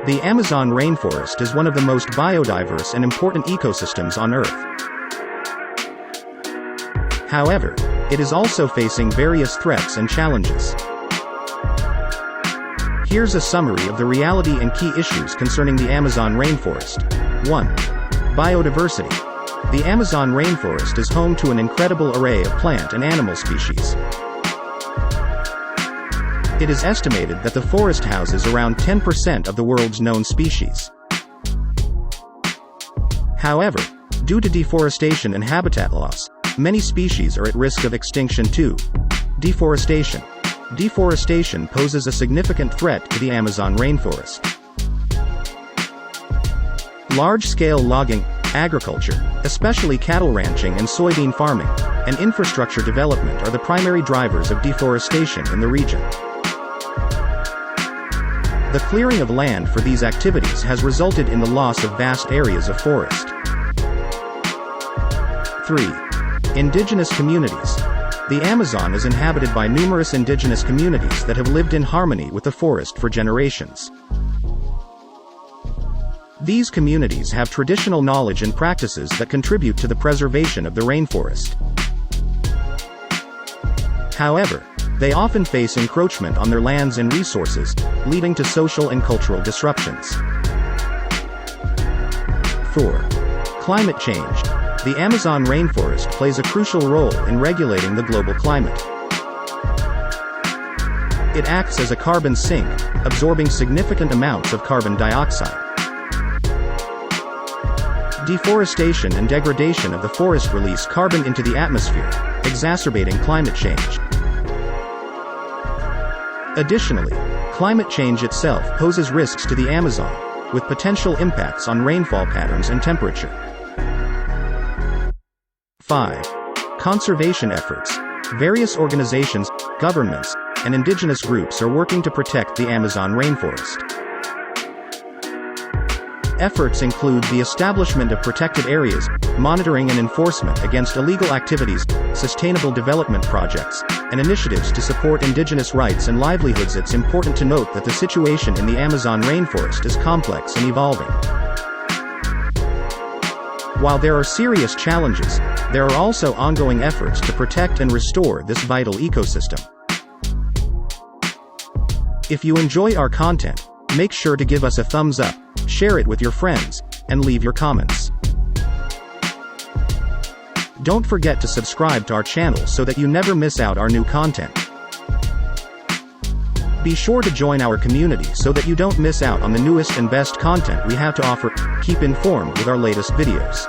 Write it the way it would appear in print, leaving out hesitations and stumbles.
The Amazon rainforest is one of the most biodiverse and important ecosystems on Earth. However, it is also facing various threats and challenges. Here's a summary of the reality and key issues concerning the Amazon rainforest. 1. Biodiversity. The Amazon rainforest is home to an incredible array of plant and animal species. It is estimated that the forest houses around 10% of the world's known species. However, due to deforestation and habitat loss, many species are at risk of extinction too. Deforestation. Deforestation poses a significant threat to the Amazon rainforest. Large-scale logging, agriculture, especially cattle ranching and soybean farming, and infrastructure development are the primary drivers of deforestation in the region. The clearing of land for these activities has resulted in the loss of vast areas of forest. 3. Indigenous communities. The Amazon is inhabited by numerous indigenous communities that have lived in harmony with the forest for generations. These communities have traditional knowledge and practices that contribute to the preservation of the rainforest. However, they often face encroachment on their lands and resources, leading to social and cultural disruptions. 4. Climate change. The Amazon rainforest plays a crucial role in regulating the global climate. It acts as a carbon sink, absorbing significant amounts of carbon dioxide. Deforestation and degradation of the forest release carbon into the atmosphere, exacerbating climate change. Additionally, climate change itself poses risks to the Amazon, with potential impacts on rainfall patterns and temperature. 5. Conservation efforts. Various organizations, governments, and indigenous groups are working to protect the Amazon rainforest. Efforts include the establishment of protected areas, monitoring and enforcement against illegal activities, sustainable development projects, and initiatives to support indigenous rights and livelihoods. It's important to note that the situation in the Amazon rainforest is complex and evolving. While there are serious challenges, there are also ongoing efforts to protect and restore this vital ecosystem. If you enjoy our content, make sure to give us a thumbs up, share it with your friends, and leave your comments. Don't forget to subscribe to our channel so that you never miss out our new content. Be sure to join our community so that you don't miss out on the newest and best content we have to offer. Keep informed with our latest videos.